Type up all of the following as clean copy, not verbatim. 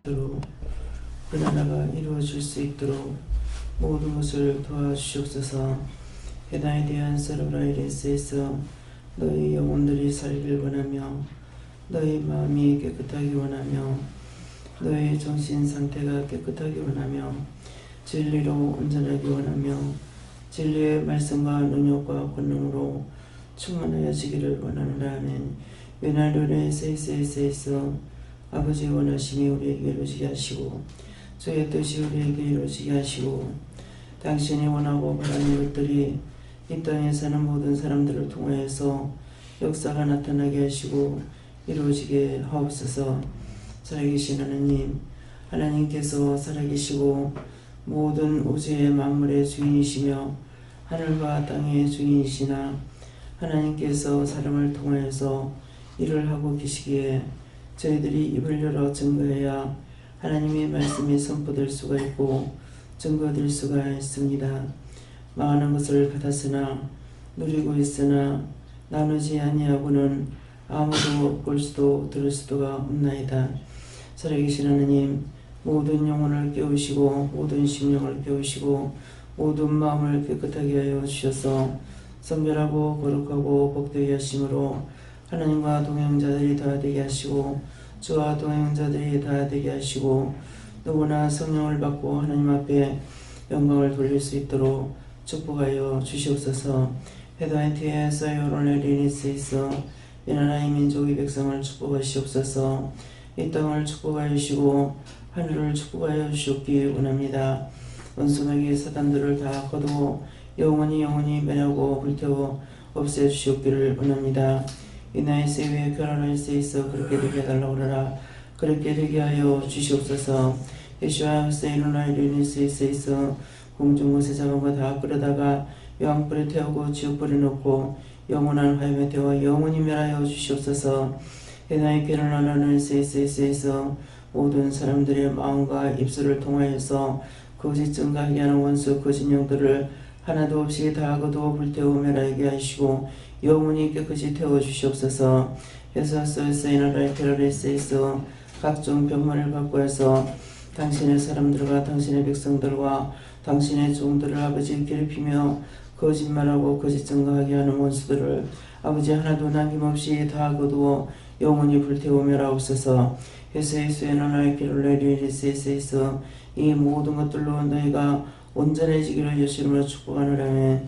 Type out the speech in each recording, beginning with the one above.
그 나라가 이루어질 수 있도록 모든 것을 도와주시옵소서. 해당에 대한 서로라이레스에서 너희 영혼들이 살기를 원하며 너희 마음이 깨끗하기 원하며 너희 정신 상태가 깨끗하기 원하며 진리로 온전하기 원하며 진리의 말씀과 능력과 권능으로 충만하여지기를 원하노라. 아멘. 메나르네 세이세이세이서 아버지 원하심이 우리에게 이루어지게 하시고 주의 뜻이 우리에게 이루어지게 하시고 당신이 원하고 바라는 것들이 이 땅에 사는 모든 사람들을 통하여서 역사가 나타나게 하시고 이루어지게 하옵소서. 살아계신 하나님, 하나님께서 살아계시고 모든 우주의 만물의 주인이시며 하늘과 땅의 주인이시나 하나님께서 사람을 통하여서 일을 하고 계시기에 저희들이 입을 열어 증거해야 하나님의 말씀이 선포될 수가 있고 증거될 수가 있습니다. 많은 것을 받았으나 누리고 있으나 나누지 아니하고는 아무도 볼 수도 들을 수도가 없나이다. 살아계신 하나님, 모든 영혼을 깨우시고 모든 심령을 깨우시고 모든 마음을 깨끗하게 하여 주셔서 성결하고 거룩하고 복되게 하심으로 하나님과 동행자들이 다 되게 하시고 주와 동행자들이 다 되게 하시고 누구나 성령을 받고 하나님 앞에 영광을 돌릴 수 있도록 축복하여 주시옵소서. 헤다이티에 사이오로네 리니스에서 이 나라의 민족의 백성을 축복하시옵소서. 이 땅을 축복하여 주시고 하늘을 축복하여 주시옵기 원합니다. 원수마귀 사단들을 다 거두어 영원히 매하고 불태워 없애주시옵기를 원합니다. 이 나의 세위에 결혼할 수 있어 그렇게 되게 해달라고 하라. 그렇게 되게 하여 주시옵소서. 예수와 세이로나이 리니스에 있어 공중곳에 잡은 거 다 끌어다가 영불에 태우고 지옥불에 넣고 영원한 화염에 태워 영원히 멸하여 주시옵소서. 해나의 결혼하는 세이스에서 모든 사람들의 마음과 입술을 통하여서 거짓 증가하게 하는 원수 거짓 영들을 하나도 없이 다 거두어 불태워 멸하게 하시고 영원히 깨끗이 태워주시옵소서. 예수와서 이나라의 테러리스에서 각종 병만을 받고 해서 당신의 사람들과 당신의 백성들과 당신의 종들을 아버지 괴롭히며 거짓말하고 거짓 증거하게 하는 원수들을 아버지 하나도 남김없이 다 거두어 영원히 불태워 멸하옵소서. 예수의 나라의 길을 내리리스에서 이 모든 것들로 너희가 온전해지기를 예수님으로 축복하노라며.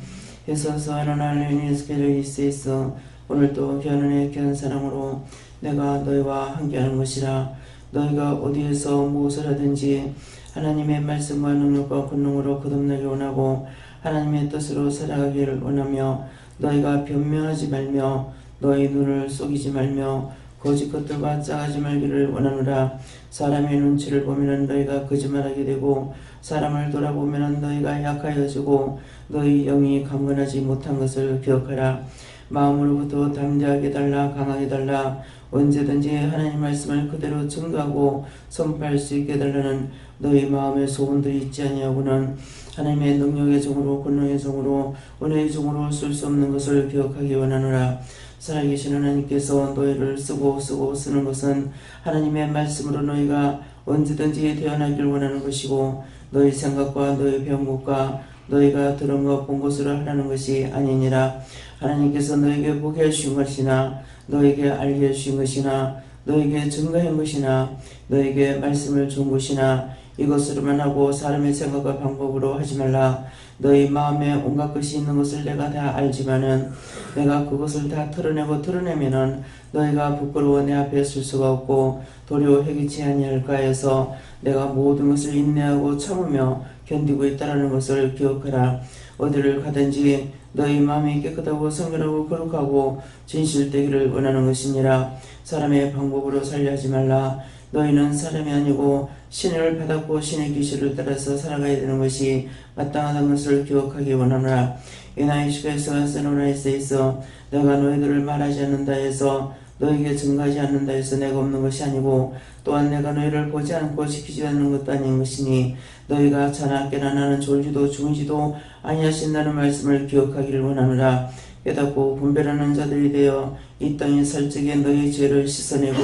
예수서 하나님 예수께서 오늘도 견은의 귀한 사랑으로 내가 너희와 함께하는 것이라. 너희가 어디에서 무엇을 하든지 하나님의 말씀과 능력과 권능으로 거듭나기 원하고 하나님의 뜻으로 살아가기를 원하며 너희가 변명하지 말며 너희 눈을 속이지 말며 거짓 것들과 짜가지 말기를 원하노라. 사람의 눈치를 보면 너희가 거짓말하게 되고 사람을 돌아보면 너희가 약하여지고 너희 영이 강건하지 못한 것을 기억하라. 마음으로부터 담대하게 달라 강하게 달라 언제든지 하나님 말씀을 그대로 증거하고 선포할 수 있게 달라는 너희 마음의 소원들이 있지 아니하고는 하나님의 능력의 종으로 권능의 종으로 은혜의 종으로 쓸 수 없는 것을 기억하기 원하노라. 살아계신 하나님께서 너희를 쓰고 쓰는 것은 하나님의 말씀으로 너희가 언제든지 태어나길 원하는 것이고 너희 생각과 너희 배운 것과 너희가 들은 것 본 것으로 하라는 것이 아니니라. 하나님께서 너에게 보게 해주신 것이나 너에게 알게 해주신 것이나 너에게 증거한 것이나 너에게 말씀을 준 것이나 이것으로만 하고 사람의 생각과 방법으로 하지 말라. 너희 마음에 온갖 것이 있는 것을 내가 다 알지만은 내가 그것을 다 드러내면은 너희가 부끄러워 내 앞에 설 수가 없고 도리어 회개치 아니할까 해서 내가 모든 것을 인내하고 참으며 견디고 있다라는 것을 기억하라. 어디를 가든지 너희 마음이 깨끗하고 성결하고 거룩하고 진실되기를 원하는 것이니라. 사람의 방법으로 살려하지 말라. 너희는 사람이 아니고 신을 받았고 신의 계시를 따라서 살아가야 되는 것이 마땅하다는 것을 기억하기 원하노라. 이나 예수께서 세노라에서 내가 너희들을 말하지 않는다 해서 너에게 증거하지 않는다 해서 내가 없는 것이 아니고 또한 내가 너희를 보지 않고 지키지 않는 것도 아닌 것이니 너희가 자나 깨나 나는 졸지도 주무지도 아니하신다는 말씀을 기억하기를 원하노라. 깨닫고 분별하는 자들이 되어 이 땅에 살 적에 너희 죄를 씻어내고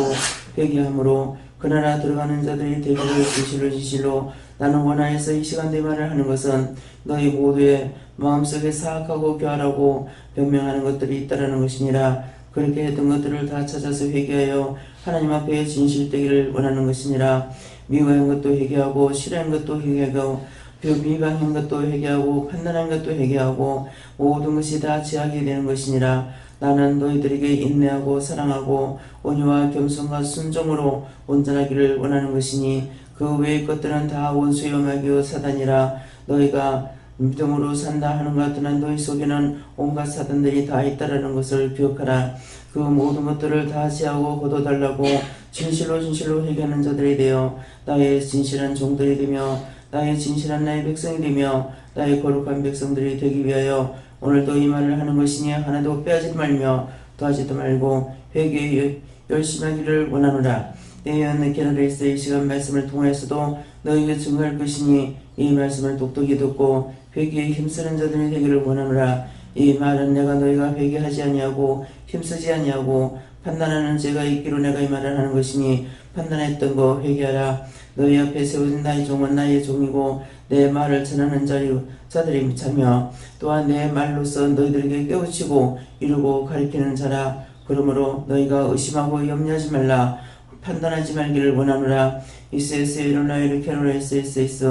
회개함으로 그러나 들어가는 자들이 대기를 진실로 나는 원하여서 이 시간대 말을 하는 것은 너희 모두의 마음속에 사악하고 교활하고 변명하는 것들이 있다라는 것이니라. 그렇게 했던 것들을 다 찾아서 회개하여 하나님 앞에 진실되기를 원하는 것이니라. 미워한 것도 회개하고 싫어한 것도 회개하고 비방한 것도 회개하고 판단한 것도 회개하고 모든 것이 다 지하게 되는 것이니라. 나는 너희들에게 인내하고 사랑하고 온유와 겸손과 순종으로 온전하기를 원하는 것이니 그 외의 것들은 다 원수요 마귀요 사단이라. 너희가 믿음으로 산다 하는 것 같으나 너희 속에는 온갖 사단들이 다 있다라는 것을 기억하라. 그 모든 것들을 다 제하고 거둬달라고 진실로 회개하는 자들이 되어 나의 진실한 종들이 되며 나의 진실한 나의 백성이 되며 나의 거룩한 백성들이 되기 위하여 오늘도 이 말을 하는 것이니 하나도 빼앗지 말며 더하지도 말고 회개에 열심히 하기를 원하노라. 내 연는 게너레이스 이 시간 말씀을 통해서도 너희에게 증거할 것이니 이 말씀을 똑똑히 듣고 회개에 힘쓰는 자들이 되기를 원하노라. 이 말은 내가 너희가 회개하지 아니하고 힘쓰지 아니하고 판단하는 죄가 있기로 내가 이 말을 하는 것이니 판단했던 거 회개하라. 너희 앞에 세워진 나의 종은 나의 종이고 내 말을 전하는 자들이 자며 또한 내 말로서 너희들에게 깨우치고 이루고 가리키는 자라. 그러므로 너희가 의심하고 염려하지 말라. 판단하지 말기를 원하노라. 이스에스 일어나이를 캐노라 이스에스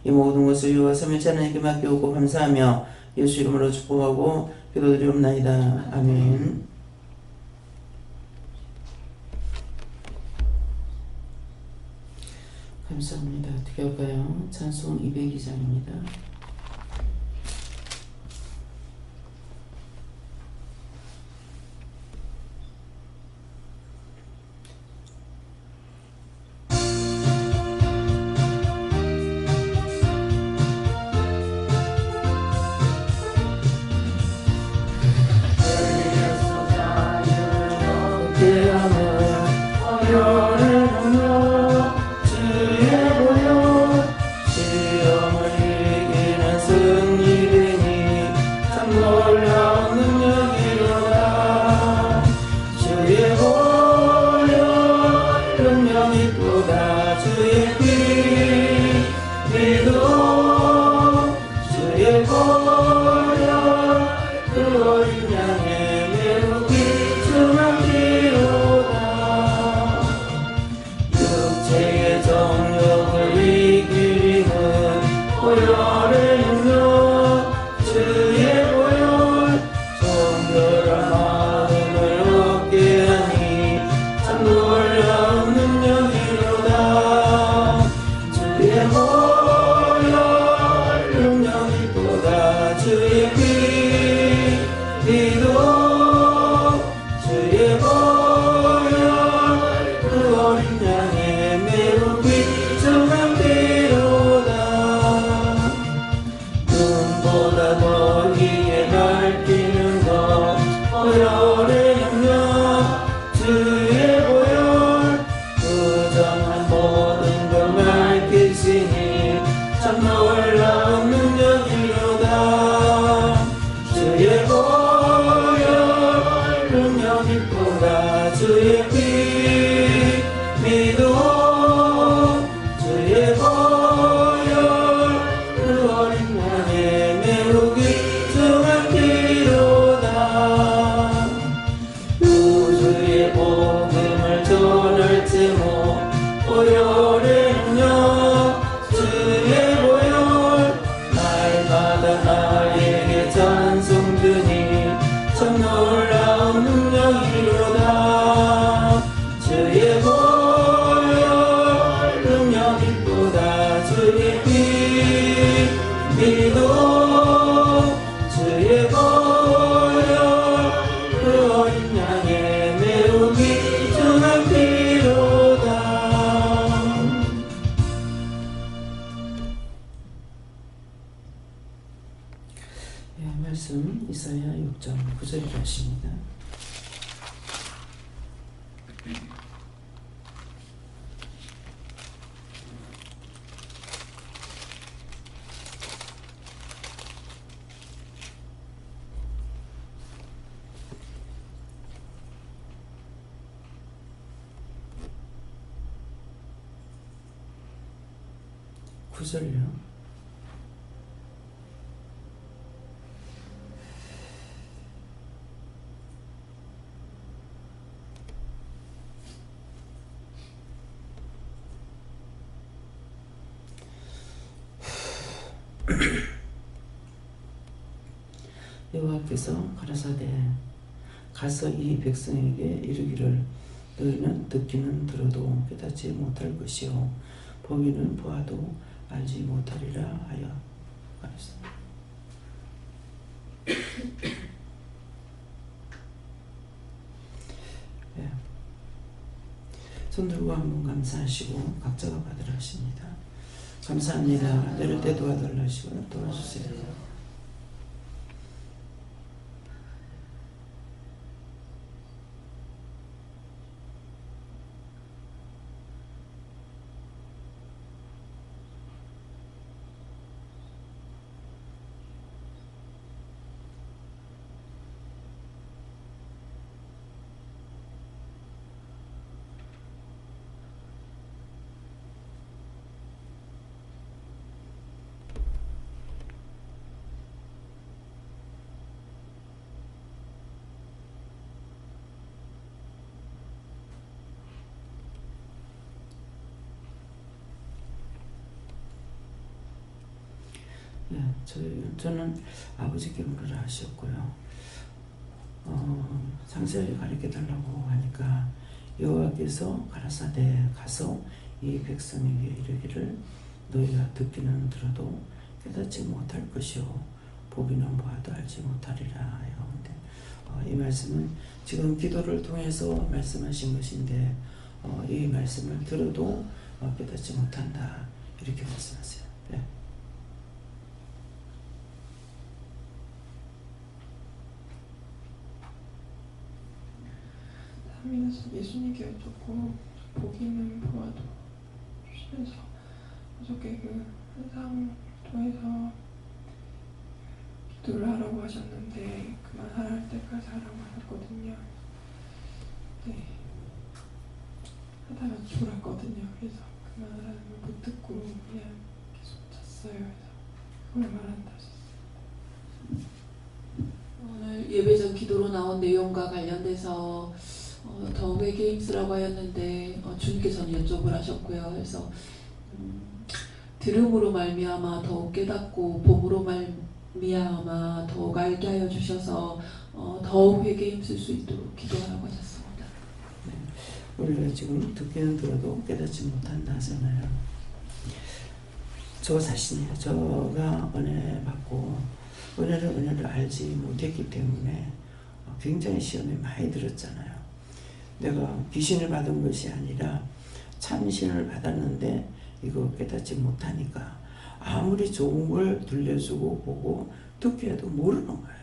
이 모든 것을 여호와 삼위일체 하나님께 맡기고 감사하며 예수 이름으로 축복하고 기도드리옵나이다. 아멘. 감사합니다. 어떻게 할까요? 찬송 202장입니다. 말씀 이사야 6장 9절에 하십니다. 9절요. 여호와께서 가라사대 가서 이 백성에게 이르기를 너희는 듣기는 들어도 깨닫지 못할 것이요 보기는 보아도 알지 못하리라 하여 가라사대. 네. 손 들고 한번 감사하시고 각자가 받으라 하십니다. 감사합니다. 내릴 때 도와달라 하시고 도와주세요. 네, 저는 아버지께 물으라 하셨고요. 상세하게 가르쳐달라고 하니까 여호와께서 가라사대 가서 이 백성에게 이르기를 너희가 듣기는 들어도 깨닫지 못할 것이요 보기는 보아도 알지 못하리라 하여. 이 말씀은 지금 기도를 통해서 말씀하신 것인데 이 말씀을 들어도 깨닫지 못한다 이렇게 말씀하세요. 네. 예수님께 여쭙고 보기는 보아도 주시면서 어저께 그 한상 통해서 기도를 하라고 하셨는데 그만할 때까지 하라고 하셨거든요. 네, 하다가 졸았거든요. 그래서 그만하라는 걸 못 듣고 그냥 계속 잤어요. 그래서 그걸 말한다 하셨어요. 오늘 예배전 기도로 나온 내용과 관련돼서 더 회개 힘쓰라고 하였는데 주님께서는 여쭤보라 하셨고요. 그래서 들음으로 말미암아 더욱 깨닫고 봄으로 말미암아 더욱 알게 하여 주셔서 더욱 회개 힘쓸 수 있도록 기도하라고 하셨습니다. 네. 우리가 지금 듣기는 들어도 깨닫지 못한다 하잖아요. 저 자신이에요. 저가 은혜 받고 은혜를 알지 못했기 때문에 굉장히 시험에 많이 들었잖아요. 내가 귀신을 받은 것이 아니라 참신을 받았는데 이거 깨닫지 못하니까 아무리 좋은 걸 들려주고 보고 듣게 해도 모르는 거예요.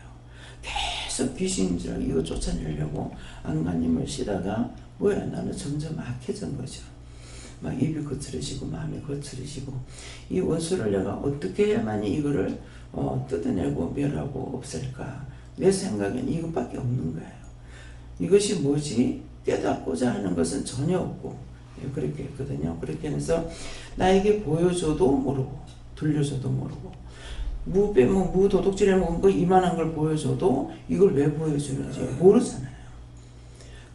계속 귀신인 줄 알고 이거 쫓아내려고 안간힘을 쓰다가 뭐야 나는 점점 악해진 거죠. 막 입이 거칠어지고 마음이 거칠어지고 이 원수를 내가 어떻게 해야만이 이거를 뜯어내고 멸하고 없앨까. 내 생각엔 이것밖에 없는 거예요. 이것이 뭐지? 깨닫고자 하는 것은 전혀 없고 그렇게 했거든요. 그렇게 해서 나에게 보여줘도 모르고 들려줘도 모르고 무도둑질해 먹은 거 이만한 걸 보여줘도 이걸 왜 보여주는지 모르잖아요.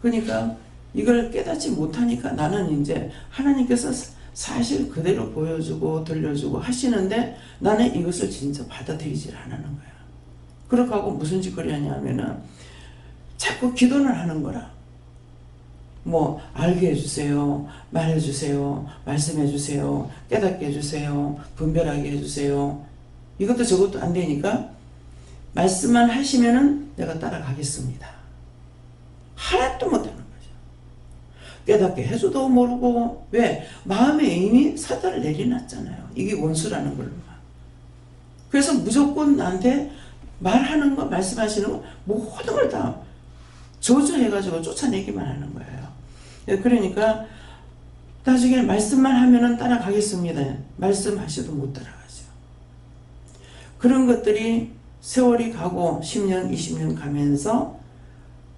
그러니까 이걸 깨닫지 못하니까 나는 이제 하나님께서 사실 그대로 보여주고 들려주고 하시는데 나는 이것을 진짜 받아들이질 않는 거야. 그렇게 하고 무슨 짓거리 하냐면은 자꾸 기도는 하는 거라. 뭐 알게 해주세요, 말해주세요, 말씀해주세요, 깨닫게 해주세요, 분별하게 해주세요. 이것도 저것도 안 되니까 말씀만 하시면은 내가 따라가겠습니다. 하나도 못하는 거죠. 깨닫게 해줘도 모르고 왜? 마음에 이미 사단을 내려놨잖아요. 이게 원수라는 걸로만. 그래서 무조건 나한테 말하는 거, 말씀하시는 거 모든 걸 다 저주해가지고 쫓아내기만 하는 거예요. 그러니까 나중에 말씀만 하면은 따라가겠습니다. 말씀하셔도 못 따라가죠. 그런 것들이 세월이 가고 10년, 20년 가면서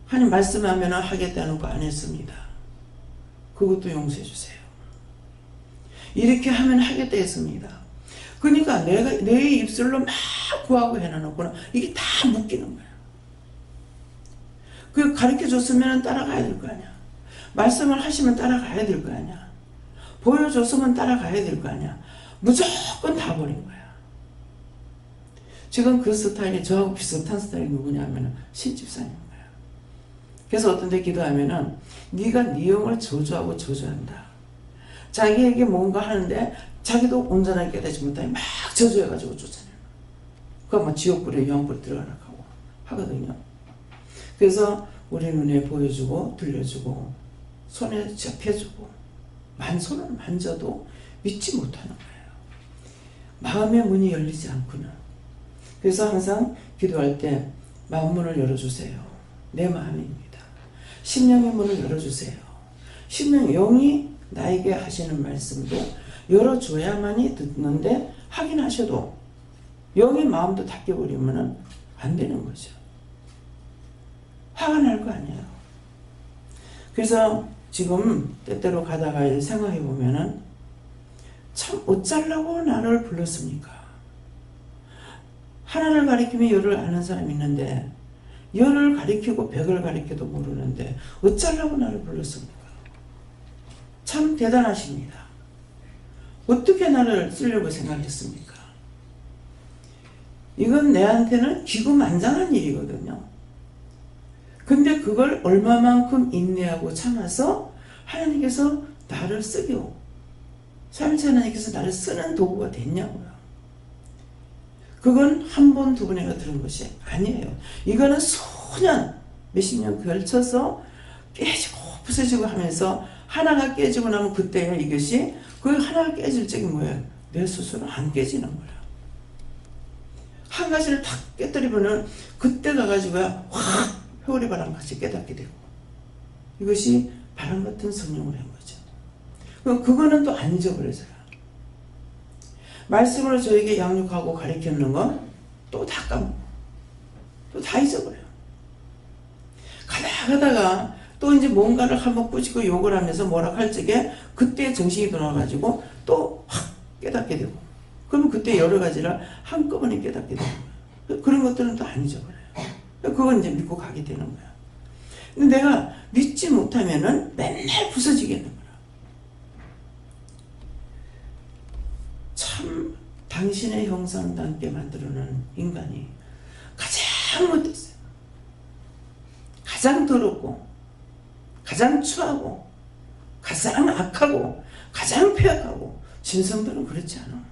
하나님 말씀하면은 하겠다는 거 안 했습니다. 그것도 용서해 주세요. 이렇게 하면 하겠다 했습니다. 그러니까 내 입술로 막 구하고 해놔놓고는 이게 다 묶이는 거야. 그 가르쳐 줬으면 따라가야 될 거 아니야. 말씀을 하시면 따라가야 될 거 아니야. 보여줬으면 따라가야 될 거 아니야. 무조건 다 버린 거야. 지금 그 스타일이 저하고 비슷한 스타일이 누구냐면 신집사님 거야. 그래서 어떤 데 기도하면은 네가 네 영을 저주하고 저주한다. 자기에게 뭔가 하는데 자기도 온전하게 깨닫지 못하니 막 저주해가지고 쫓아내는 거야. 그거 막 지옥불에 영불에 들어가라고 하거든요. 그래서 우리 눈에 보여주고 들려주고 손에 잡혀주고 만손을 만져도 믿지 못하는 거예요. 마음의 문이 열리지 않고는. 그래서 항상 기도할 때 마음 문을 열어주세요. 내 마음입니다. 심령의 문을 열어주세요. 심령 영이 나에게 하시는 말씀도 열어줘야만이 듣는데 확인하셔도 영의 마음도 닫혀버리면 안 되는 거죠. 화가 날 거 아니에요. 그래서 지금 때때로 가다가 생각해 보면은 참 어쩌려고 나를 불렀습니까? 하나를 가리키면 열을 아는 사람이 있는데 열을 가리키고 백을 가리켜도 모르는데 어쩌려고 나를 불렀습니까? 참 대단하십니다. 어떻게 나를 쓰려고 생각했습니까? 이건 내한테는 기구만장한 일이거든요. 근데 그걸 얼마만큼 인내하고 참아서 하나님께서 나를 쓰고 삼위일체 하나님께서 나를 쓰는 도구가 됐냐고요. 그건 한 번, 두 번에가 들은 것이 아니에요. 이거는 수년, 몇십 년 걸쳐서 깨지고 부서지고 하면서 하나가 깨지고 나면 그때야 이것이 그 하나가 깨질 적이 뭐예요? 내 스스로 안 깨지는 거예요. 한 가지를 탁 깨뜨리면은 그때 가가지고 확 회오리 바람같이 깨닫게 되고 이것이 바람 같은 성령을 한 거죠. 그거는 또 안 잊어버려져요. 말씀으로 저에게 양육하고 가르치는 건 또 다 까먹고 또 다 잊어버려요. 가다가 또 이제 뭔가를 한번 꾸짖고 욕을 하면서 뭐라고 할 적에 그때 정신이 돌아가지고 또 확 깨닫게 되고 그러면 그때 여러 가지를 한꺼번에 깨닫게 되는 거예요. 그런 것들은 또 안 잊어버려요. 그건 이제 믿고 가게 되는 거야. 근데 내가 믿지 못하면은 맨날 부서지겠는 거야. 참 당신의 형상답게 만들어놓은 인간이 가장 못됐어요. 가장 더럽고 가장 추하고 가장 악하고 가장 폐악하고 진성들은 그렇지 않아.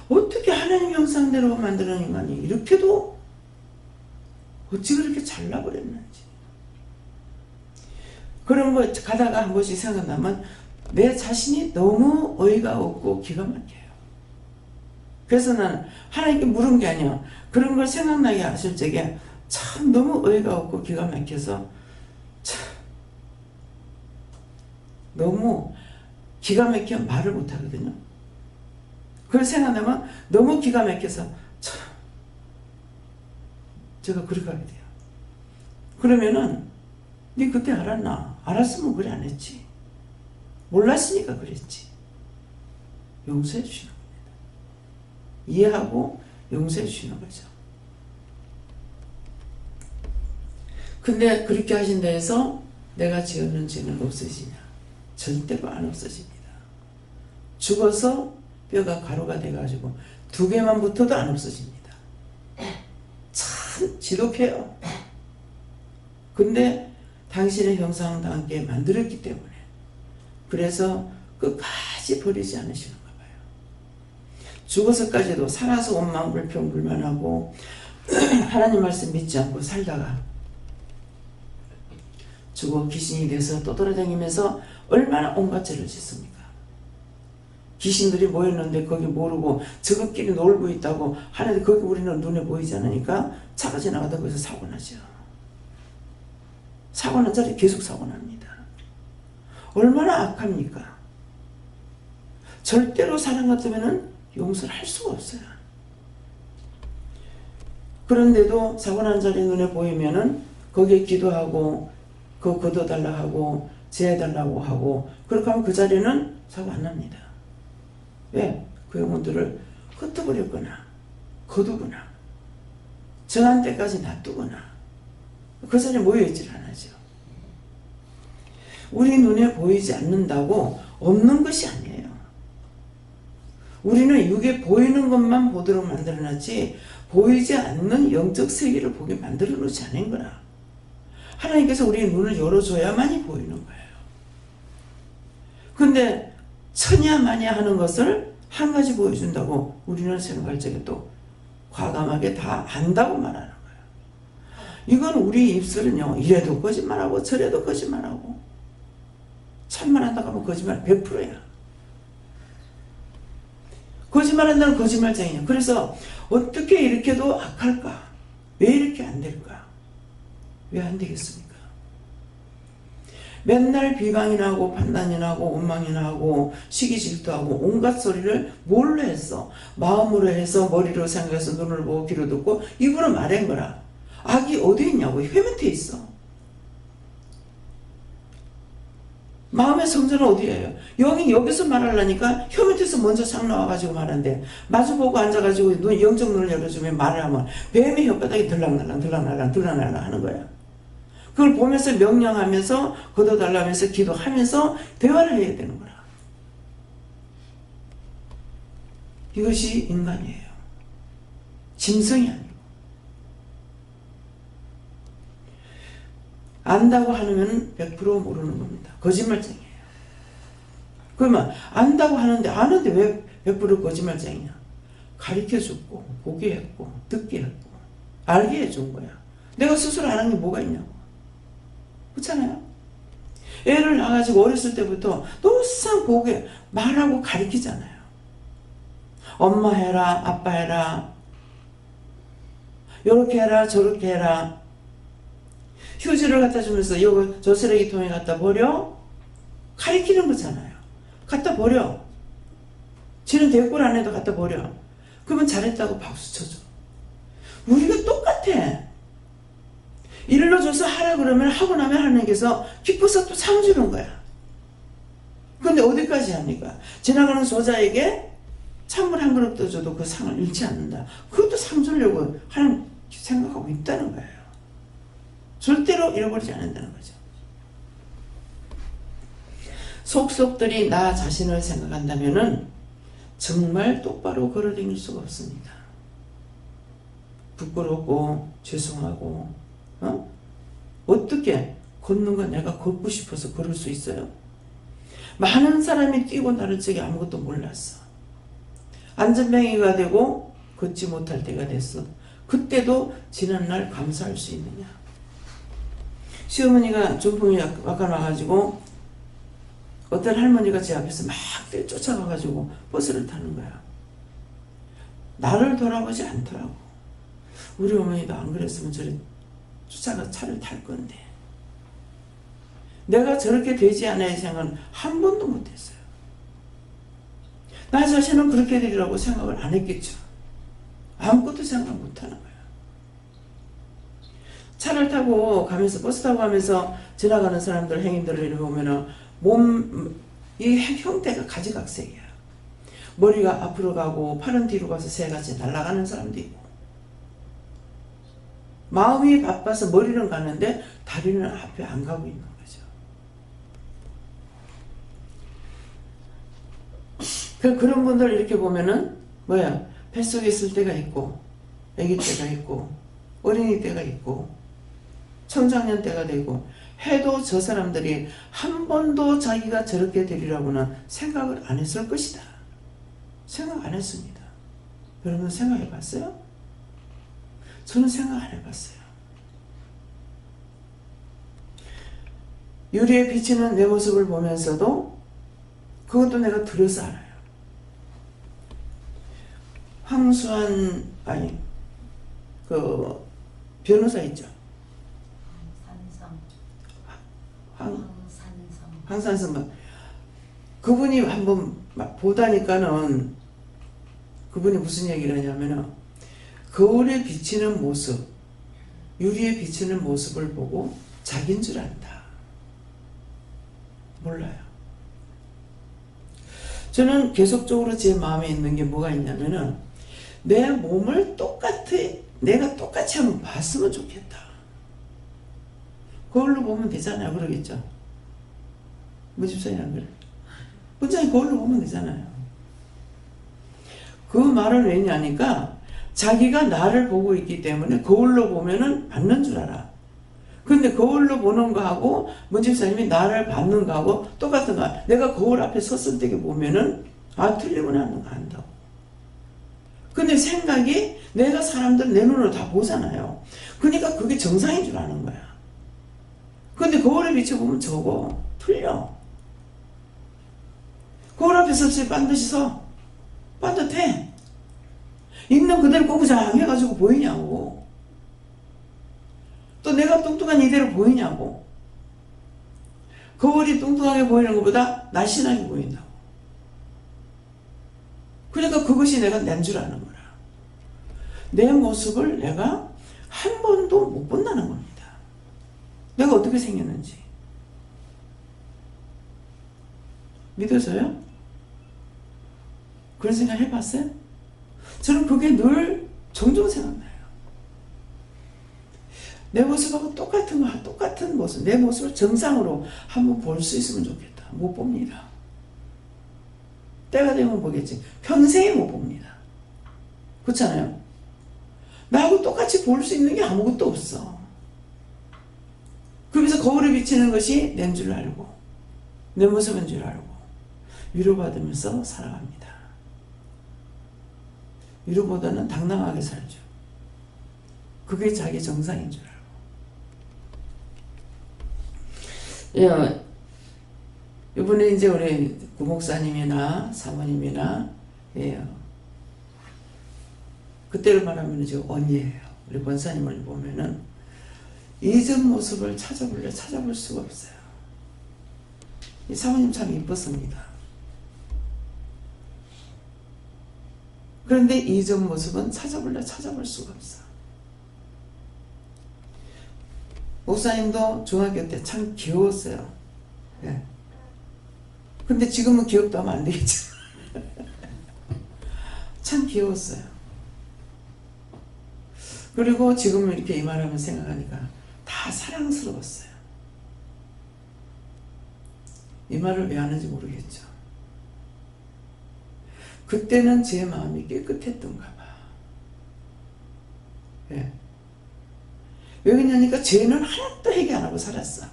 어떻게 하나님 형상대로 만드는 인간이 이렇게도 어찌 그렇게 잘나버렸는지. 그런 거 가다가 한 번씩 생각나면 내 자신이 너무 어이가 없고 기가 막혀요. 그래서 나는 하나님께 물은 게 아니야. 그런 걸 생각나게 하실 적에 참 너무 어이가 없고 기가 막혀서 참 너무 기가 막혀 말을 못 하거든요. 그걸 생각나면 너무 기가 막혀서 참 제가 그렇게 하게 돼요. 그러면은 네 그때 알았나? 알았으면 그래 안 했지. 몰랐으니까 그랬지. 용서해 주시는 겁니다. 이해하고 용서해 주시는 거죠. 근데 그렇게 하신다 해서 내가 지었는 죄는 없어지냐? 절대로 안 없어집니다. 죽어서 뼈가 가루가 돼가지고 두 개만 붙어도 안 없어집니다. 참 지독해요. 근데 당신의 형상과 함께 만들었기 때문에 그래서 끝까지 버리지 않으시는가 봐요. 죽어서까지도 살아서 원망 불평 불만하고 하나님 말씀 믿지 않고 살다가 죽어 귀신이 돼서 떠돌아다니면서 얼마나 온갖 죄를 짓습니까? 귀신들이 모였는데 거기 모르고 저것끼리 놀고 있다고 하는데 거기 우리는 눈에 보이지 않으니까 차가 지나가다 거기서 사고 나죠. 사고 난 자리에 계속 사고 납니다. 얼마나 악합니까? 절대로 사람 같으면 용서를 할 수가 없어요. 그런데도 사고 난 자리 눈에 보이면은 거기에 기도하고 그거 걷어달라 하고 제해달라고 하고 그렇게 하면 그 자리는 사고 안 납니다. 왜? 그 영혼들을 흩어버렸거나 거두거나 정한 때까지 놔두거나 그 자리에 모여있질 않아죠. 우리 눈에 보이지 않는다고 없는 것이 아니에요. 우리는 육에 보이는 것만 보도록 만들어놨지 보이지 않는 영적 세계를 보게 만들어 놓지 않은 거라. 하나님께서 우리의 눈을 열어줘야만이 보이는 거예요. 근데 천야 만야 하는 것을 한 가지 보여준다고 우리는 생각할 적에 또 과감하게 다 안다고 말하는 거예요. 이건 우리 입술은요, 이래도 거짓말하고 저래도 거짓말하고 참말한다고 하면 거짓말 100%야. 거짓말한다는 거짓말쟁이야. 그래서 어떻게 이렇게도 악할까? 왜 이렇게 안 될까? 왜 안 되겠습니까? 맨날 비방이나 하고 판단이나 하고 원망이나 하고 시기 질투하고 온갖 소리를 뭘로 했어? 마음으로 해서 머리로 생각해서 눈을 보고 귀로 듣고 입으로 말한 거라. 악이 어디 있냐고. 혀 밑에 있어. 마음의 성전은 어디예요? 영이 여기서 말하려니까 혀 밑에서 먼저 싹 나와가지고 말하는데 마주보고 앉아가지고 영적 눈을 열어주면 말을 하면 뱀의 혓바닥이 들락날락 하는 거야. 그걸 보면서 명령하면서 걷어달라면서 기도하면서 대화를 해야 되는 거라. 이것이 인간이에요. 짐승이 아니고. 안다고 하면 100% 모르는 겁니다. 거짓말쟁이에요. 그러면 안다고 하는데 아는데 왜 100% 거짓말쟁이냐? 가르쳐줬고 보게 했고 듣게 했고 알게 해준 거야. 내가 스스로 안 하는 게 뭐가 있냐고. 그렇잖아요. 애를 낳아가지고 어렸을 때부터 노상 보게 말하고 가르치잖아요. 엄마 해라, 아빠 해라, 요렇게 해라, 저렇게 해라. 휴지를 갖다 주면서 요거 저 쓰레기통에 갖다 버려? 가리키는 거잖아요. 갖다 버려. 쟤는 대꾸를 안 해도 갖다 버려. 그러면 잘했다고 박수 쳐줘. 우리가 똑같아. 일러줘서 하라 그러면 하고 나면 하나님께서 기뻐서 또 상 주는 거야. 그런데 어디까지 합니까? 지나가는 소자에게 찬물 한 그릇 떠줘도 그 상을 잃지 않는다. 그것도 상 주려고 하나님 생각하고 있다는 거예요. 절대로 잃어버리지 않는다는 거죠. 속속들이 나 자신을 생각한다면은 정말 똑바로 걸어다닐 수가 없습니다. 부끄럽고 죄송하고 어떻게 걷는 거 내가 걷고 싶어서 걸을 수 있어요? 많은 사람이 뛰고 나를 적에 아무것도 몰랐어. 안전뱅이가 되고 걷지 못할 때가 됐어. 그때도 지난날 감사할 수 있느냐? 시어머니가 중풍이 약간 와가지고 어떤 할머니가 제 앞에서 막 쫓아가가지고 버스를 타는 거야. 나를 돌아보지 않더라고. 우리 어머니도 안 그랬으면 저리 쫓아가 차를 탈 건데. 내가 저렇게 되지 않아야 생각은 한 번도 못했어요. 나 자신은 그렇게 되리라고 생각을 안 했겠죠. 아무것도 생각 못하는 거야. 차를 타고 가면서 버스 타고 가면서 지나가는 사람들 행인들을 이렇게 보면은 이 형태가 가지각색이야. 머리가 앞으로 가고 팔은 뒤로 가서 새같이 날아가는 사람도 있고 마음이 바빠서 머리는 가는데 다리는 앞에 안 가고 있는 거죠. 그런 분들 이렇게 보면은 뭐야? 뱃속에 있을 때가 있고 아기 때가 있고 어린이 때가 있고 청장년 때가 되고 해도 저 사람들이 한 번도 자기가 저렇게 되리라고는 생각을 안 했을 것이다. 생각 안 했습니다. 여러분 생각해 봤어요? 저는 생각 안 해봤어요. 유리에 비치는 내 모습을 보면서도 그것도 내가 들어서 알아요. 황수한 그 변호사 있죠. 황산성. 그분이 한번 보다니까는 그분이 무슨 얘기를 하냐면은 거울에 비치는 모습, 유리에 비치는 모습을 보고 자기인 줄 안다. 몰라요. 저는 계속적으로 제 마음에 있는 게 뭐가 있냐면은 내 몸을 내가 똑같이 한번 봤으면 좋겠다. 거울로 보면 되잖아요. 그러겠죠. 뭐 집사님 안 그래? 원장님 거울로 보면 되잖아요. 그 말을 왜냐니까 자기가 나를 보고 있기 때문에 거울로 보면은 맞는 줄 알아. 근데 거울로 보는 거하고 문집사님이 나를 받는 거하고 똑같은 거야. 내가 거울 앞에 섰을 때 보면은 틀리구나 하는 거 안다고. 근데 생각이 내가 사람들 내 눈으로 다 보잖아요. 그러니까 그게 정상인 줄 아는 거야. 근데 거울에 비춰보면 저거 틀려. 거울 앞에 섰을 때 반드시 서. 반듯해. 있는 그대로 꼬부장 해가지고 보이냐고. 또 내가 뚱뚱한 이대로 보이냐고. 거울이 뚱뚱하게 보이는 것보다 날씬하게 보인다고. 그러니까 그것이 내가 낸 줄 아는 거라. 내 모습을 내가 한 번도 못 본다는 겁니다. 내가 어떻게 생겼는지. 믿어져요? 그런 생각 해봤어요? 저는 그게 늘 종종 생각나요. 내 모습하고 똑같은 모습, 내 모습을 정상으로 한번 볼 수 있으면 좋겠다. 못 봅니다. 때가 되면 보겠지. 평생에 못 봅니다. 그렇잖아요? 나하고 똑같이 볼 수 있는 게 아무것도 없어. 그러면서 거울에 비치는 것이 낸 줄 알고 내 모습인 줄 알고 위로받으면서 살아갑니다. 위로보다는 당당하게 살죠. 그게 자기 정상인 줄 알고. 이번에 이제 우리 구목사님이나 사모님이나 그때를 말하면 지금 언니예요. 우리 권사님을 보면은 이전 모습을 찾아볼 수가 없어요. 이 사모님 참 이뻤습니다. 그런데 이전 모습은 찾아볼 수가 없어. 목사님도 중학교 때 참 귀여웠어요. 예. 근데 지금은 기억도 하면 안 되겠죠. 참 귀여웠어요. 그리고 지금은 이렇게 이 말하면 생각하니까 다 사랑스러웠어요. 이 말을 왜 하는지 모르겠죠. 그때는 제 마음이 깨끗했던가 봐. 예. 왜 그러냐니까 죄는 하나도 회개 안 하고 살았어.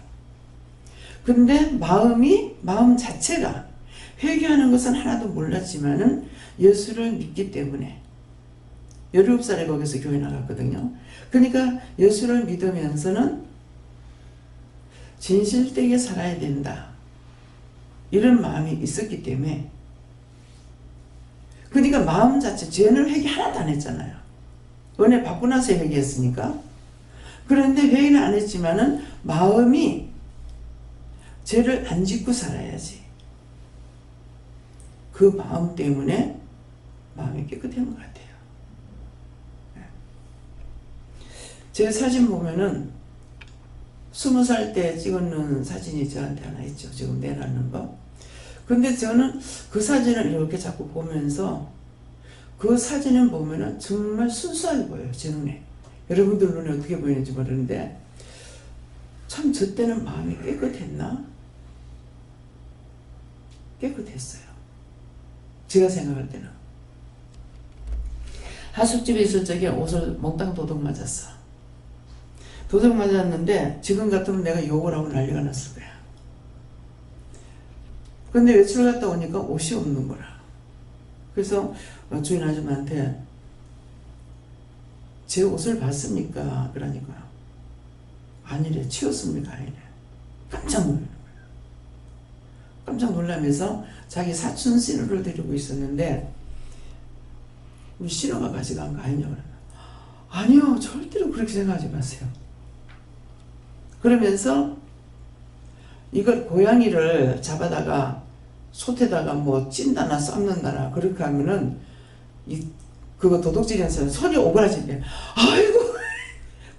근데 마음 자체가 회개하는 것은 하나도 몰랐지만은 예수를 믿기 때문에 17살에 거기서 교회 나갔거든요. 그러니까 예수를 믿으면서는 진실되게 살아야 된다. 이런 마음이 있었기 때문에 그러니까 마음 자체 죄는 회개 하나도 안 했잖아요. 은혜 받고 나서 회개했으니까. 그런데 회개는 안 했지만은 마음이 죄를 안 짓고 살아야지. 그 마음 때문에 마음이 깨끗한 것 같아요. 제 사진 보면은 20살 때 찍었는 사진이 저한테 하나 있죠. 지금 내놨는 거. 근데 저는 그 사진을 이렇게 자꾸 보면서 그 사진을 보면은 정말 순수하게 보여요. 제 눈에. 여러분들 눈에 어떻게 보이는지 모르는데 참 저 때는 마음이 깨끗했나? 깨끗했어요. 제가 생각할 때는. 하숙집에 있을 적에 옷을 몽땅 도둑 맞았어. 도둑 맞았는데 지금 같으면 내가 욕을 하고 난리가 났을 거야. 근데 외출 갔다 오니까 옷이 없는 거라. 그래서 주인 아줌마한테 제 옷을 봤습니까? 그러니까 아니래. 치웠습니까? 아니래. 깜짝 놀라는 거야. 깜짝 놀라면서 자기 사촌 신우를 데리고 있었는데 우리 신우가 가져간 거 아니냐고. 아니요. 절대로 그렇게 생각하지 마세요. 그러면서 이걸 고양이를 잡아다가 솥에다가 뭐 찐다나 삶는다나 그렇게 하면은 그거 도둑질해서 손이 오그라진대. 아이고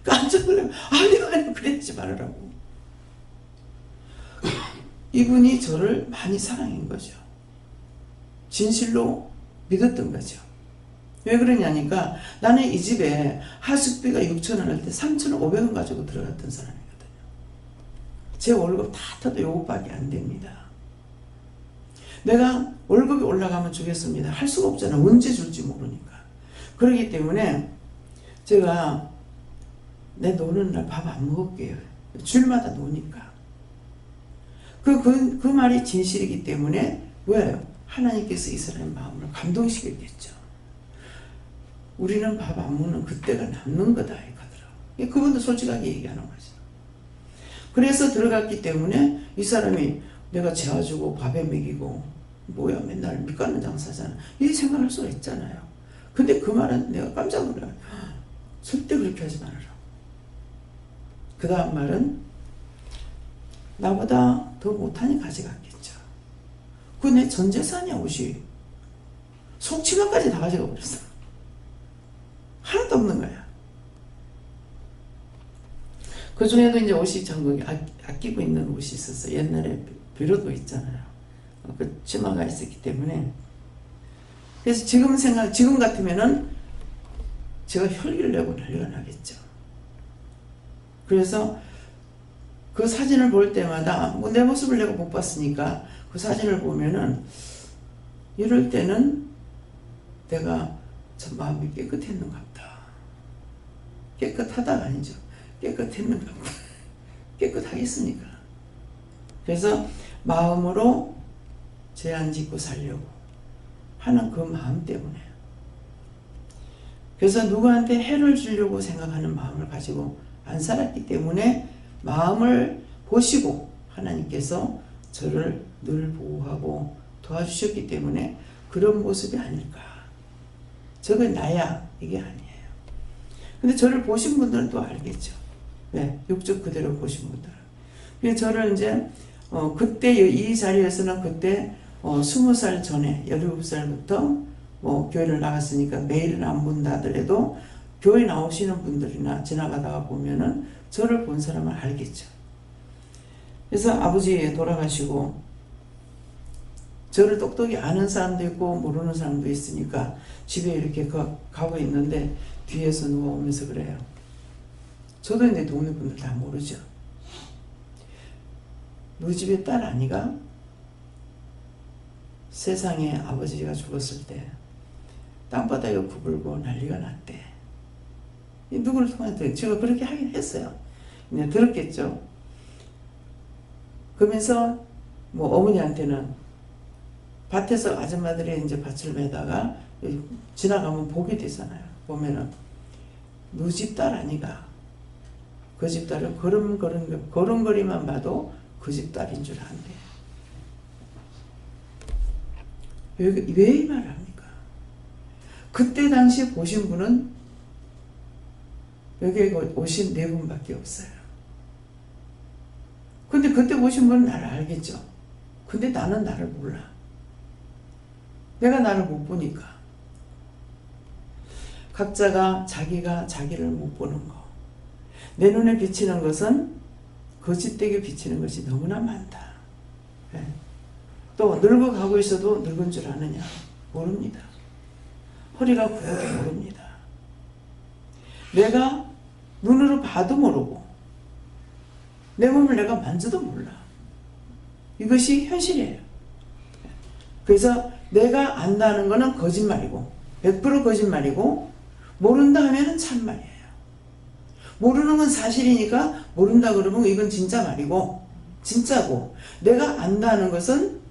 깜짝 놀라면 아니 그랬지 말으라고. 이분이 저를 많이 사랑한 거죠. 진실로 믿었던 거죠. 왜 그러냐니까 나는 이 집에 하숙비가 6,000원 할 때 3,500원 가지고 들어갔던 사람이거든요. 제 월급 다 터도 요것밖에 안 됩니다. 내가 월급이 올라가면 주겠습니다. 할 수가 없잖아. 언제 줄지 모르니까. 그렇기 때문에 제가 내 노는 날 밥 안 먹을게요. 줄마다 노니까. 그 말이 진실이기 때문에 왜? 하나님께서 이 사람의 마음을 감동시켰겠죠. 우리는 밥 안 먹는 그때가 남는 거다 이거더라고요. 그분도 솔직하게 얘기하는 거죠. 그래서 들어갔기 때문에 이 사람이 내가 재워주고 밥에 먹이고 뭐야 맨날 밑가는 장사잖아. 이 생각할 수가 있잖아요. 근데 그 말은 내가 깜짝 놀라요. 절대 그렇게 하지 말아라. 그 다음 말은 나보다 더 못하니 가져갔겠죠. 그거 내 전 재산이야 옷이. 속치마까지 다 가져가 버렸어. 하나도 없는 거야. 그 중에도 이제 옷이 전부 아끼고 있는 옷이 있었어. 옛날에 비로도 있잖아요. 그 치마가 있었기 때문에. 그래서 지금 같으면은 제가 혈기를 내고 난리가 나겠죠. 그래서 그 사진을 볼 때마다 뭐 내 모습을 내가 못 봤으니까 그 사진을 보면은 이럴 때는 내가 참 마음이 깨끗했는가 보다. 깨끗하다가 아니죠. 깨끗했는가 보다. 깨끗하겠습니까? 그래서 마음으로 죄 안 짓고 살려고 하는 그 마음 때문에. 그래서 누구한테 해를 주려고 생각하는 마음을 가지고 안 살았기 때문에 마음을 보시고 하나님께서 저를 늘 보호하고 도와주셨기 때문에 그런 모습이 아닐까. 저게 나야 이게 아니에요. 근데 저를 보신 분들은 또 알겠죠. 네, 육적 그대로 보신 분들은. 그래서 저를 이제 그때 이 자리에서는 그때 20살 전에 17살부터 교회를 나갔으니까 매일은 안 본다 하더라도 교회 나오시는 분들이나 지나가다가 보면은 저를 본 사람은 알겠죠. 그래서 아버지 돌아가시고 저를 똑똑히 아는 사람도 있고 모르는 사람도 있으니까 집에 이렇게 가고 있는데 뒤에서 누가 오면서 그래요. 저도 이제 동네 분들 다 모르죠. 너희 집에 딸 아니가? 세상에 아버지가 죽었을 때 땅바닥에 구불고 난리가 났대. 누구를 통해서 제가 그렇게 하긴 했어요. 그냥 들었겠죠. 그러면서 어머니한테는 밭에서 아줌마들이 이제 밭을 매다가 지나가면 보게 되잖아요. 보면은 너 집 딸 아니가? 그 집 딸은 걸음걸이만 봐도 그 집 딸인 줄 안대. 왜 이 말을 합니까? 그때 당시에 보신 분은 여기에 오신 4분밖에 없어요. 근데 그때 보신 분은 나를 알겠죠. 근데 나는 나를 몰라. 내가 나를 못 보니까. 각자가 자기가 자기를 못 보는 거. 내 눈에 비치는 것은 거짓되게 비치는 것이 너무나 많다. 네. 또 늙어가고 있어도 늙은 줄 아느냐? 모릅니다. 허리가 굽어도 모릅니다. 내가 눈으로 봐도 모르고 내 몸을 내가 만져도 몰라. 이것이 현실이에요. 그래서 내가 안다는 것은 거짓말이고 100% 거짓말이고 모른다 하면은 참말이에요. 모르는 건 사실이니까 모른다 그러면 이건 진짜 말이고 진짜고 내가 안다는 것은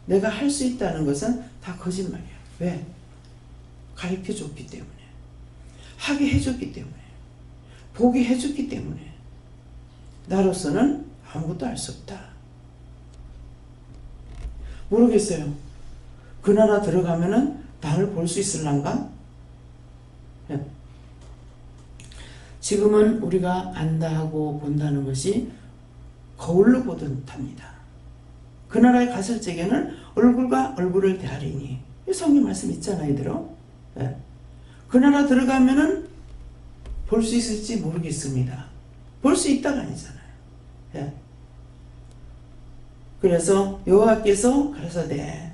내가 할 수 있다는 것은 다 거짓말이에요. 왜? 가르쳐 줬기 때문에 하게 해줬기 때문에 보게 해줬기 때문에 나로서는 아무것도 알 수 없다. 모르겠어요. 그 나라 들어가면은 나를 볼 수 있을란가? 네. 지금은 우리가 안다 하고 본다는 것이 거울로 보던 듯합니다. 그 나라에 갔을 적에는 얼굴과 얼굴을 대하리니 성경 말씀 있잖아요. 이대로. 네. 그 나라 들어가면은 볼 수 있을지 모르겠습니다. 볼 수 있다가 아니잖아요. 네. 그래서 여호와께서 가라사대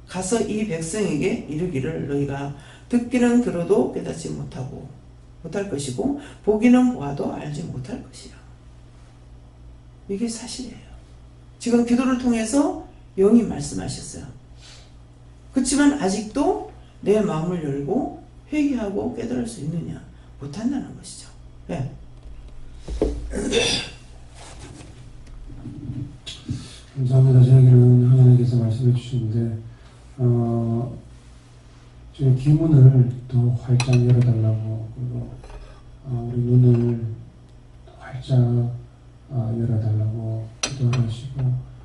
가서 이 백성에게 이르기를 너희가 듣기는 들어도 깨닫지 못할 것이고 보기는 보아도 알지 못할 것이야. 이게 사실이에요. 지금 기도를 통해서 영이 말씀하셨어요. 그렇지만 아직도 내 마음을 열고 회개하고 깨달을 수 있느냐? 못한다는 것이죠. 네. 감사합니다. 저에게는 하나님께서 말씀해 주시는데 저희 귀문을 더 활짝 열어달라고, 그리고 우리 눈을 더 활짝 열어달라고 기도하시고,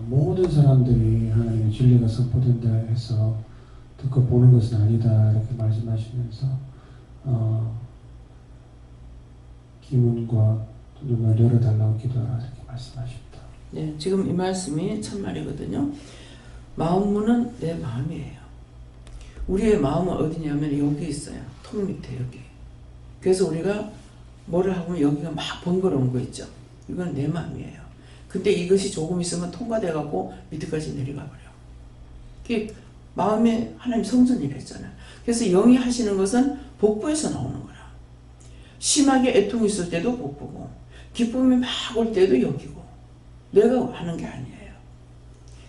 모든 사람들이 하나님의 진리가 선포된다 해서 듣고 보는 것은 아니다 이렇게 말씀하시면서 귀문과 눈을 열어달라고 기도하라 이렇게 말씀하십니다. 네, 지금 이 말씀이 참말이거든요. 마음문은 내 마음이에요. 우리의 마음은 어디냐면 여기 있어요. 턱 밑에 여기. 그래서 우리가 뭐를 하면 여기가 막 번거로운 거 있죠. 이건 내 마음이에요. 근데 이것이 조금 있으면 통과돼갖고 밑에까지 내려가 버려. 그게 마음에 하나님 성전이라 했잖아요. 그래서 영이 하시는 것은 복부에서 나오는 거라. 심하게 애통이 있을 때도 복부고, 기쁨이 막 올 때도 여기고, 내가 하는 게 아니에요.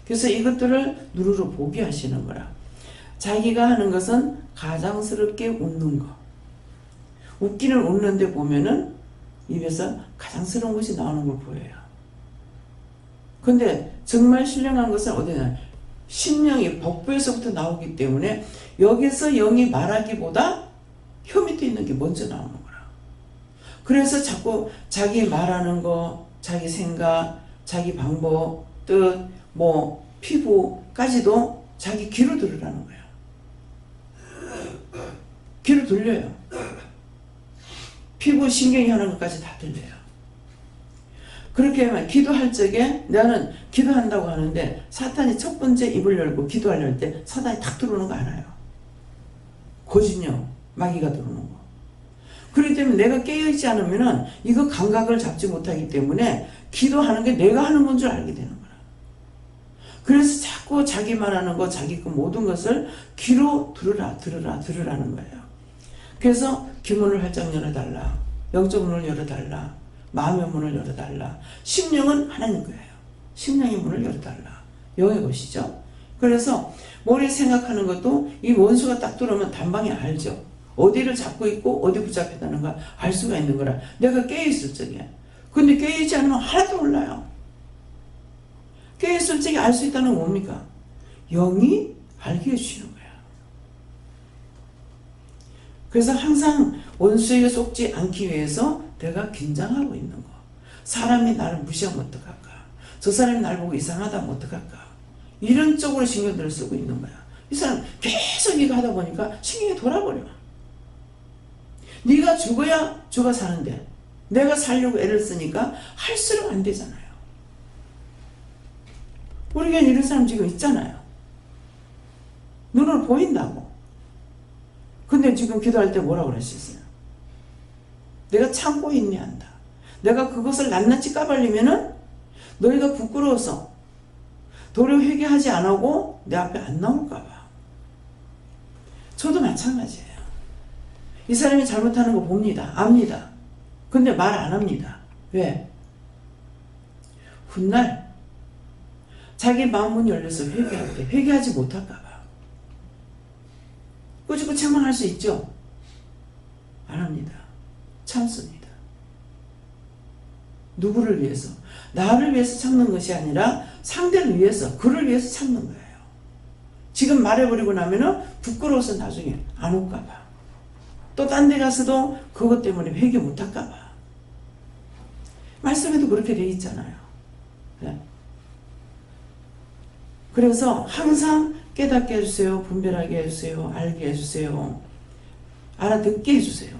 그래서 이것들을 눈으로 보게 하시는 거라. 자기가 하는 것은 가장스럽게 웃는 거. 웃기는 웃는데 보면은 입에서 가장스러운 것이 나오는 걸 보여요. 근데 정말 신령한 것은 어디냐? 심령이 복부에서부터 나오기 때문에 여기서 영이 말하기보다 혀 밑에 있는 게 먼저 나오는 거라. 그래서 자꾸 자기 말하는 거, 자기 생각, 자기 방법, 뜻, 피부까지도 자기 귀로 들으라는 거야. 귀로 들려요. 피부 신경이 하는 것까지 다 들려요. 그렇게 하면 기도할 적에 나는 기도한다고 하는데 사탄이 첫 번째 입을 열고 기도하려 할 때 사탄이 탁 들어오는 거 알아요. 거짓령, 마귀가 들어오는 거. 그렇기 때문에 내가 깨어있지 않으면 이거 감각을 잡지 못하기 때문에 기도하는 게 내가 하는 건 줄 알게 되는 거야. 그래서 자꾸 자기 말하는 거, 자기 그 모든 것을 귀로 들으라는 거예요. 그래서 귀문을 활짝 열어달라. 영적 문을 열어달라. 마음의 문을 열어달라. 심령은 하나님 거예요. 심령의 문을 열어달라. 영의 것이죠. 그래서 머리에 생각하는 것도 이 원수가 딱 들어오면 단방에 알죠. 어디를 잡고 있고 어디 붙잡혔다는가 알 수가 있는 거라. 내가 깨어있을 적에. 근데 깨어있지 않으면 하나도 몰라요. 깨어있을 적에 알 수 있다는 건 뭡니까? 영이 알게 해주시는 거야. 그래서 항상 원수에게 속지 않기 위해서 내가 긴장하고 있는 거. 사람이 나를 무시하면 어떡할까? 저 사람이 나를 보고 이상하다면 어떡할까? 이런 쪽으로 신경들을 쓰고 있는 거야. 이 사람 계속 이거 하다 보니까 신경이 돌아버려. 네가 죽어야 죽어 사는데 내가 살려고 애를 쓰니까 할수록 안 되잖아요. 우리 교회는 이런 사람 지금 있잖아요. 눈으로 보인다고. 근데 지금 기도할 때 뭐라고 그러셨어요? 내가 참고 있니 한다. 내가 그것을 낱낱이 까발리면은 너희가 부끄러워서 도리어 회개하지 안 하고 내 앞에 안 나올까 봐. 저도 마찬가지예요. 이 사람이 잘못하는 거 봅니다. 압니다. 근데 말 안 합니다. 왜? 훗날 자기 마음문 열려서 회개할 때 회개하지 못할까 봐. 꾸짖고 책망할 수 있죠? 안 합니다. 참습니다. 누구를 위해서? 나를 위해서 참는 것이 아니라 상대를 위해서, 그를 위해서 참는 거예요. 지금 말해버리고 나면은 부끄러워서 나중에 안 올까 봐. 또 딴 데 가서도 그것 때문에 회개 못 할까 봐. 말씀에도 그렇게 돼 있잖아요. 네. 그래서 항상 깨닫게 해주세요. 분별하게 해주세요. 알게 해주세요. 알아듣게 해주세요.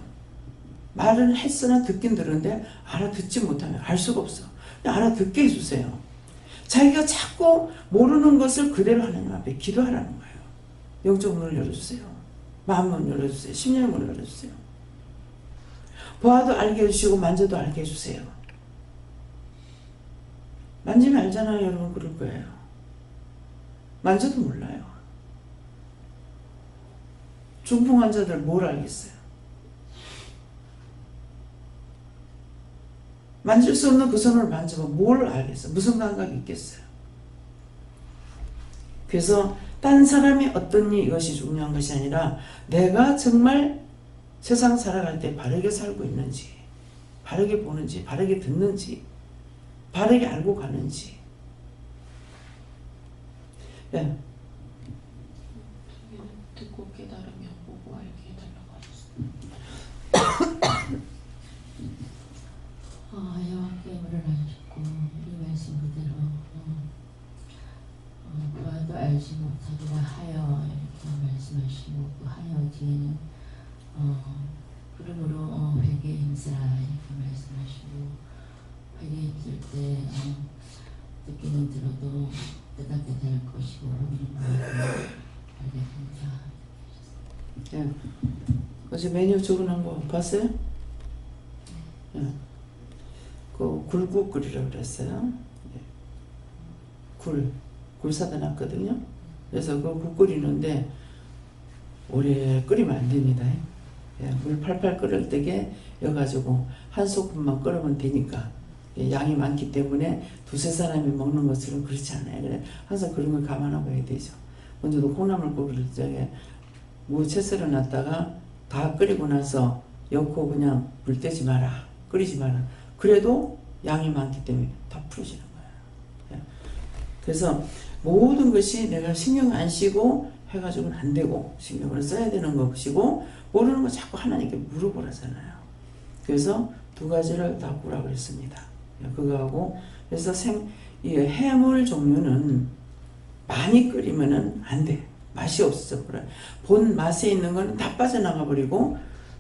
말은 했으나 듣긴 들었는데 알아듣지 못하면 알 수가 없어. 알아듣게 해주세요. 자기가 자꾸 모르는 것을 그대로 하나님 앞에 기도하라는 거예요. 영적 문을 열어주세요. 마음 문을 열어주세요. 심령의 문을 열어주세요. 보아도 알게 해주시고 만져도 알게 해주세요. 만지면 알잖아요. 여러분 그럴 거예요. 만져도 몰라요. 중풍 환자들 뭘 알겠어요? 만질 수 없는 그 손을 만져봐 뭘 알겠어요? 무슨 감각이 있겠어요? 그래서 딴 사람이 어떻니 이것이 중요한 것이 아니라 내가 정말 세상 살아갈 때 바르게 살고 있는지, 바르게 보는지, 바르게 듣는지, 바르게 알고 가는지. 예. 듣고 깨달으며 보고 알게 해달라고 하셨습니다. 여호와께물을 알셨고 이 말씀 그대로 보아도 알지 못하리라 하여 이렇게 말씀하시고 그 하여 뒤에는 그러므로 회개 힘쓰라 이렇게 말씀하시고 회개 힘쓸 때 듣기는 들어도 깨닫게 될 것이고 보기는 알게 된다. 예. 어제 메뉴 적어놓은 거 봤어요? 예. 그 굴국 끓이라고 그랬어요. 예. 굴 사다 놨거든요. 그래서 그 국 끓이는데 오래 끓이면 안 됩니다. 예. 물 팔팔 끓을 때게 여가지고 한 소금만 끓으면 되니까. 예. 양이 많기 때문에 두세 사람이 먹는 것처럼 그렇지 않아요. 그래 항상 그런 걸 감안하고 해야 되죠. 먼저도 콩나물 끓일 적에 무 채 썰어 놨다가 다 끓이고 나서 엮고 그냥 불 떼지 마라. 끓이지 마라. 그래도 양이 많기 때문에 다 풀어지는 거예요. 그래서 모든 것이 내가 신경 안 쓰고 해가지고는 안 되고 신경을 써야 되는 것이고 모르는 거 자꾸 하나님께 물어보라잖아요. 그래서 두 가지를 다 보라고 했습니다. 그거하고 그래서 이 해물 종류는 많이 끓이면은 안 돼. 맛이 없어져 버려요. 본 맛에 있는 거는 다 빠져나가 버리고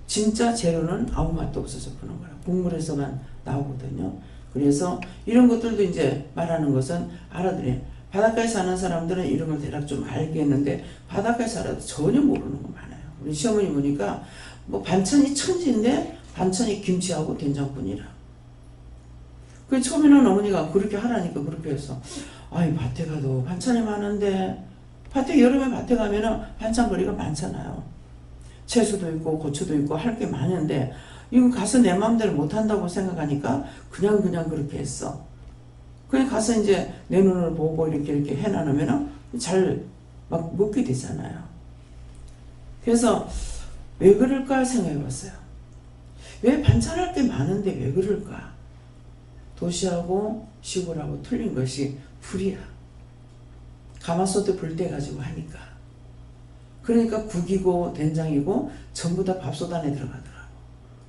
진짜 재료는 아무 맛도 없어져 버리는 거예요. 국물에서만 나오거든요. 그래서 이런 것들도 이제 말하는 것은 알아들어요. 바닷가에 사는 사람들은 이런 걸 대략 좀 알겠는데 바닷가에 살아도 전혀 모르는 거 많아요. 우리 시어머니 보니까 뭐 반찬이 천지인데 반찬이 김치하고 된장뿐이라. 그 처음에는 어머니가 그렇게 하라니까 그렇게 해서 아이 밭에 가도 반찬이 많은데 밭에 여름에 밭에 가면은 반찬거리가 많잖아요. 채소도 있고 고추도 있고 할 게 많은데 이거 가서 내 마음대로 못한다고 생각하니까 그냥 그렇게 했어. 그냥 가서 이제 내 눈을 보고 이렇게 해놔놓으면 잘 막 먹게 되잖아요. 그래서 왜 그럴까 생각해 봤어요. 왜 반찬할 게 많은데 왜 그럴까? 도시하고 시골하고 틀린 것이 불이야. 가마솥에 불 때 가지고 하니까. 그러니까 국이고 된장이고 전부 다 밥솥 안에 들어가더라고.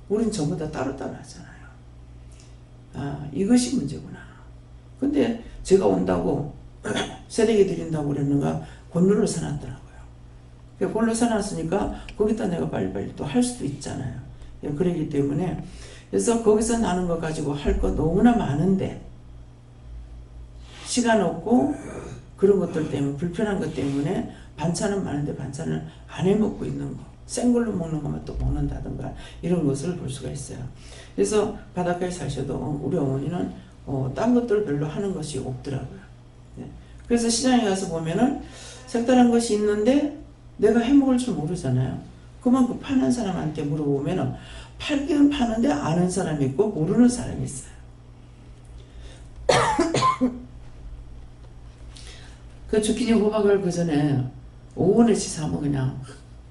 우린 전부 다 따로따로 하잖아요. 아, 이것이 문제구나. 근데 제가 온다고 세례기 드린다고 그랬는가 본루를 사놨더라고요. 본루 사놨으니까 거기다 내가 빨리빨리 또 할 수도 있잖아요. 그러기 때문에 그래서 거기서 나는 것 가지고 할 거 너무나 많은데 시간 없고 그런 것들 때문에 불편한 것 때문에 반찬은 많은데 반찬을 안 해먹고 있는 거 생걸로 먹는 것만 또 먹는다든가 이런 것을 볼 수가 있어요. 그래서 바닷가에 사셔도 우리 어머니는 딴 것들 별로 하는 것이 없더라고요. 그래서 시장에 가서 보면은 색다른 것이 있는데 내가 해먹을 줄 모르잖아요. 그러면 그 파는 사람한테 물어보면은 팔기는 파는데 아는 사람이 있고 모르는 사람이 있어요. 그 주키니 호박을 그 전에 5원어치 사면 그냥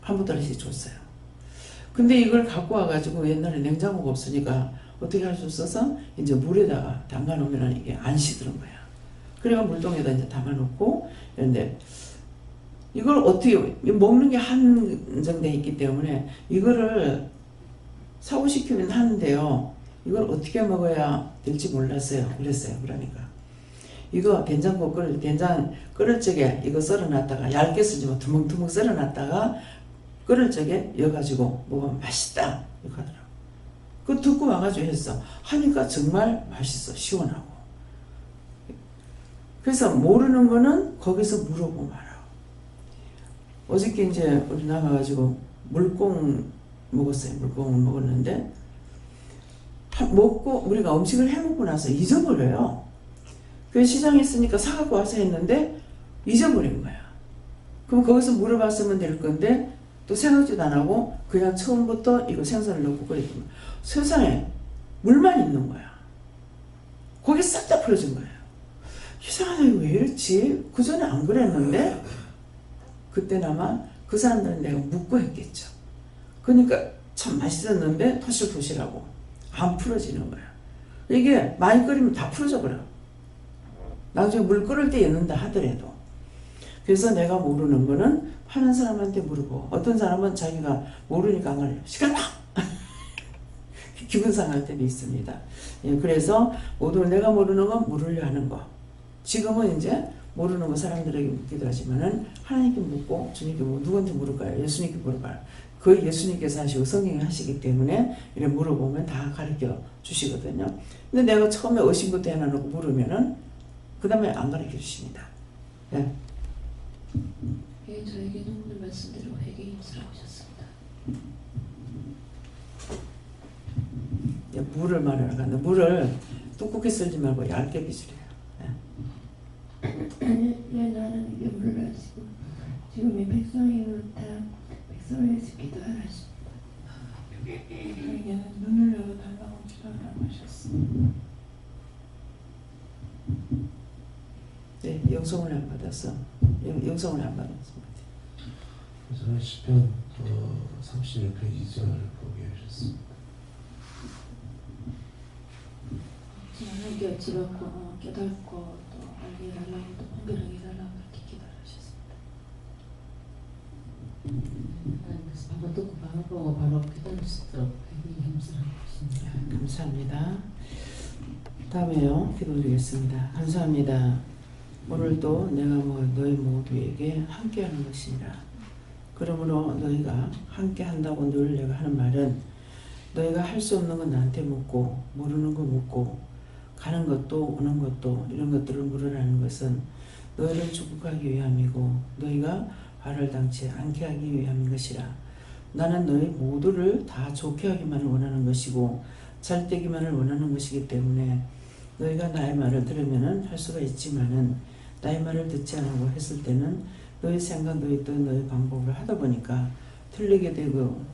한 부달씩 줬어요. 근데 이걸 갖고 와가지고 옛날에 냉장고가 없으니까 어떻게 할 수 없어서 이제 물에다가 담가 놓으면 이게 안 시드는 거야. 그래가 물통에다 이제 담아 놓고 그런데 이걸 어떻게 먹는 게 한정돼 있기 때문에 이거를 사고시키면 하는데요. 이걸 어떻게 먹어야 될지 몰랐어요. 그랬어요. 그러니까 이거 된장국 된장 끓을 적에 이거 썰어놨다가 얇게 쓰지 마 두멍두멍 썰어놨다가 끓을 적에 여가지고 먹으면 맛있다 이거 하더라고. 그거 듣고 와가지고 했어. 하니까 정말 맛있어. 시원하고. 그래서 모르는 거는 거기서 물어보면 알아. 어저께 이제 우리 나가가지고 물꽁 먹었어요. 물꽁을 먹었는데 먹고 우리가 음식을 해먹고 나서 잊어버려요. 그 시장에 있으니까 사갖고 와서 했는데 잊어버린 거야. 그럼 거기서 물어봤으면 될 건데 또 생각지도 안 하고 그냥 처음부터 이거 생선을 넣고 끓였던 거야. 세상에 물만 있는 거야. 고기 싹 다 풀어진 거예요. 이상하다, 이거 왜 이렇지? 그 전에 안 그랬는데? 그때나마 그 사람들은 내가 묻고 했겠죠. 그러니까 참 맛있었는데 토실토실하고 안 풀어지는 거야. 이게 많이 끓이면 다 풀어져 버려. 나중에 물 끓을 때 넣는다 하더라도. 그래서 내가 모르는 거는 하는 사람한테 물어보고, 어떤 사람은 자기가 모르니까 안 가려요. 시간 나! 기분 상할 때도 있습니다. 예, 그래서 모든 내가 모르는 건 물으려 하는 거. 지금은 이제 모르는 거 사람들에게 묻기도 하지만은 하나님께 묻고 주님께 묻고 누구한테 물을까요? 예수님께 물어봐요. 그 예수님께서 하시고 성경이 하시기 때문에 이렇게 물어보면 다 가르쳐 주시거든요. 근데 내가 처음에 의심부터 해놔놓고 물으면은 그 다음에 안 가르쳐 주십니다. 예. 예, 저에게는 오늘 말씀대로 회개 힘쓰라고 하셨습니다. 예, 물을 말하러 간다. 물을 두껍게 썰지 말고 얇게 빚으래요. 예, 나는 이게 몰라지고 지금 이 백성이 그렇다. 백성을 위해서 기도하라십니다. 저에게는 눈을 열어달라고 기도하라고 하셨습니다. 네, 영성을 안 받았어. 영성을 안 받았습니다. 그래서 시편 31편 2절 보게 하셨습니다. 하나님께 여쭤봤고 깨닫고 또 알게 해달라고 또 분별하게 해달라고 그렇게 기도하셨습니다. 하나님께서 바로 듣고 바로 보고 바로 깨달을 수 있도록 회개 힘쓰라고 하십니다. 감사합니다. 다음에요. 기도드리겠습니다. 감사합니다. 오늘도 내가 너희 모두에게 함께하는 것이니라. 그러므로 너희가 함께한다고 늘 내가 하는 말은 너희가 할 수 없는 건 나한테 묻고 모르는 거 묻고 가는 것도 오는 것도 이런 것들을 물으라는 것은 너희를 축복하기 위함이고 너희가 화를 당치 않게 하기 위함인 것이라. 나는 너희 모두를 다 좋게 하기만을 원하는 것이고 잘되기만을 원하는 것이기 때문에 너희가 나의 말을 들으면 할 수가 있지만은 나의 말을 듣지 않고 했을 때는 너희 생각, 너희 뜻, 너희 방법을 하다 보니까 틀리게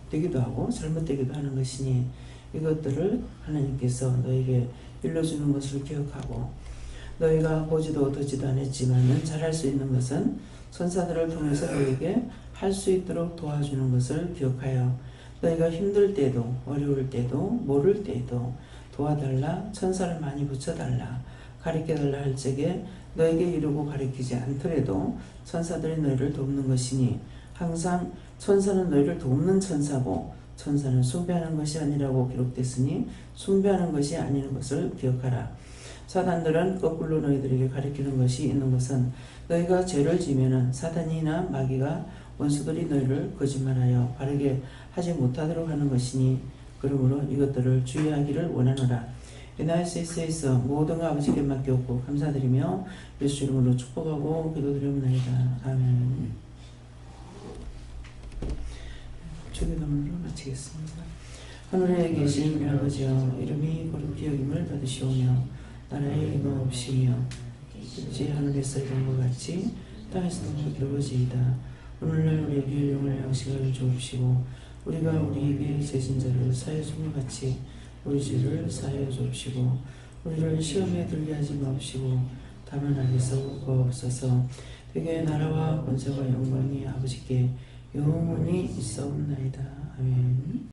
되기도 하고 잘못되기도 하는 것이니 이것들을 하나님께서 너에게 일러주는 것을 기억하고 너희가 보지도 듣지도 않았지만은 잘할 수 있는 것은 천사들을 통해서 너에게 할 수 있도록 도와주는 것을 기억하여 너희가 힘들 때도 어려울 때도 모를 때도 도와달라 천사를 많이 붙여달라 가르쳐달라 할 적에 너에게 이루고 가르치지 않더라도 천사들이 너희를 돕는 것이니 항상 천사는 너희를 돕는 천사고 천사는 숭배하는 것이 아니라고 기록됐으니 숭배하는 것이 아닌 것을 기억하라. 사단들은 거꾸로 너희들에게 가르치는 것이 있는 것은 너희가 죄를 지면은 사단이나 마귀가 원수들이 너희를 거짓말하여 바르게 하지 못하도록 하는 것이니 그러므로 이것들을 주의하기를 원하노라. NICS에서 모든 아버지께 맡겼고 감사드리며 예수 이름으로 축복하고 기도드리옵나이다. 아멘. 주기도문으로 마치겠습니다. 하늘에 계신 우리 아버지여 이름이 거룩히 여김을 받으시오며 나라의 임하옵시며 뜻이 하늘에서 이룬 것 같이 땅에서도 이루어지이다. 오늘날 우리에게 일용할 양식을 주옵시고 우리가 우리에게 죄진 자를 사하여 준 것 같이 우리 죄를 사하여 주옵시고 우리를 시험에 들게 하지 마옵시고 다만 악에서 구하옵소서. 되게 나라와 권세와 영광이 아버지께 영원히 있사옵나이다. 아멘.